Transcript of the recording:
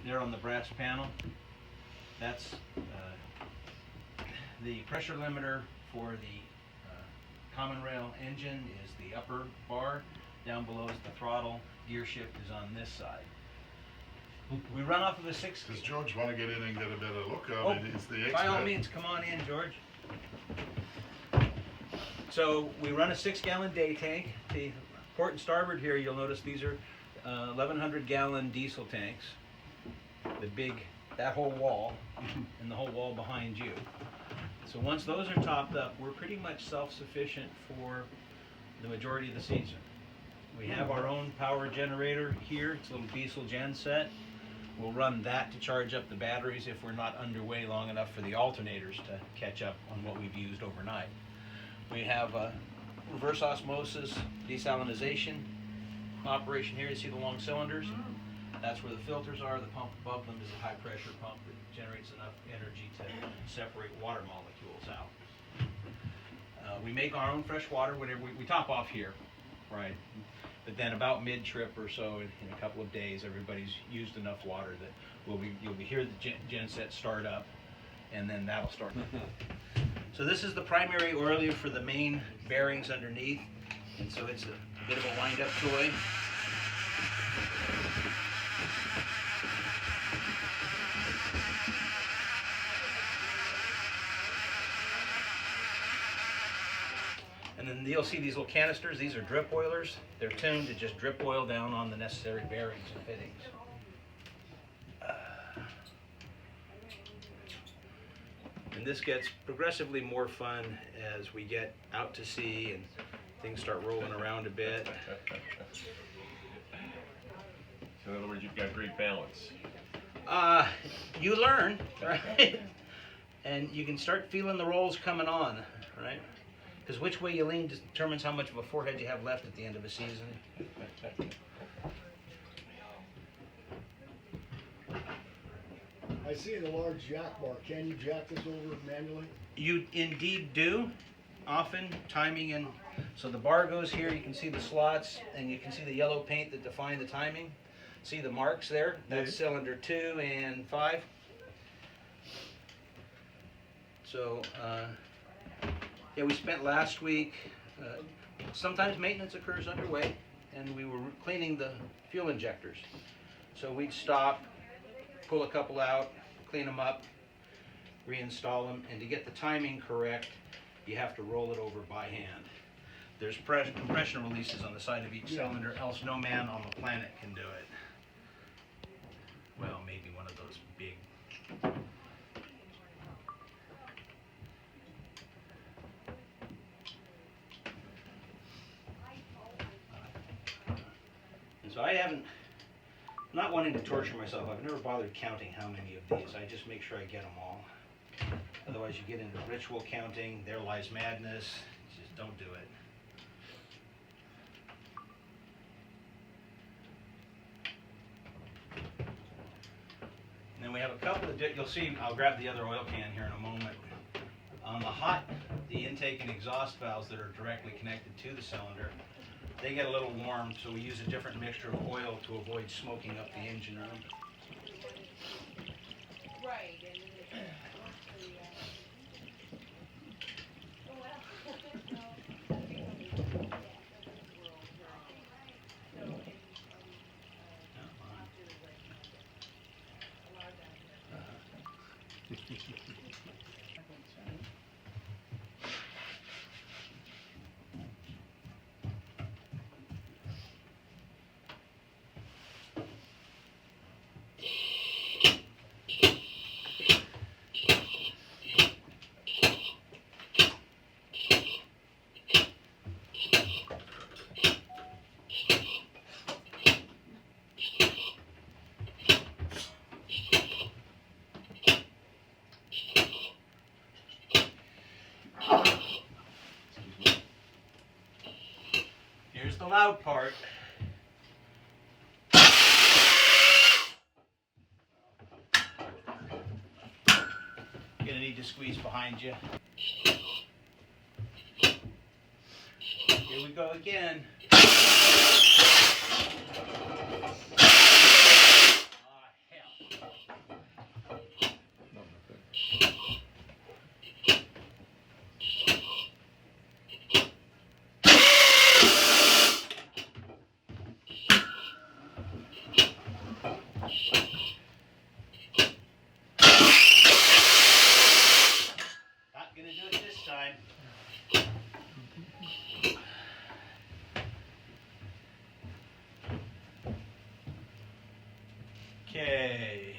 there on the brass panel. That's the pressure limiter for the common rail engine is the upper bar. Down below is the throttle. Gear shift is on this side. We run off of a 6. Does George want to get in and get a better look? It's the expert. By all means, come on in, George. So we run a 6-gallon day tank. The port and starboard here, you'll notice these are 1,100-gallon diesel tanks. The big, that whole wall, and the whole wall behind you. So once those are topped up, we're pretty much self-sufficient for the majority of the season. We have our own power generator here. It's a little diesel gen set. We'll run that to charge up the batteries if we're not underway long enough for the alternators to catch up on what we've used overnight. We have a reverse osmosis desalinization operation here. You see the long cylinders? That's where the filters are. The pump above them is a high pressure pump that generates enough energy to separate water molecules out. We make our own fresh water whenever we top off here, right? But then about mid-trip or so, in a couple of days, everybody's used enough water that you'll be hear the gen set start up, and then that'll start. So this is the primary oiler for the main bearings underneath, and so it's a bit of a wind-up toy. And then you'll see these little canisters. These are drip oilers. They're tuned to just drip oil down on the necessary bearings and fittings. And this gets progressively more fun as we get out to sea and things start rolling around a bit. So in other words, you've got great balance. You learn, right? And you can start feeling the rolls coming on, right? Because which way you lean determines how much of a forehead you have left at the end of a season. I see the large jack bar. Can you jack this over manually? You indeed do, often timing and so the bar goes here. You can see the slots and you can see the yellow paint that define the timing. See the marks there? That's cylinder 2 and 5. So yeah, we spent last week, sometimes maintenance occurs underway, and we were cleaning the fuel injectors. So we'd stop, pull a couple out, clean them up, reinstall them, and to get the timing correct, you have to roll it over by hand. There's compression releases on the side of each cylinder, else no man on the planet can do it. Well, maybe one of those big. So I'm not wanting to torture myself. I've never bothered counting how many of these. I just make sure I get them all. Otherwise you get into ritual counting. There lies madness. Just don't do it. And then we have a couple of, you'll see, I'll grab the other oil can here in a moment. On the hot, the intake and exhaust valves that are directly connected to the cylinder, they get a little warm, so we use a different mixture of oil to avoid smoking up the engine room. Right. Here's the loud part. You're gonna need to squeeze behind you. Here we go again. Ah, hell. Not gonna do it this time. Okay.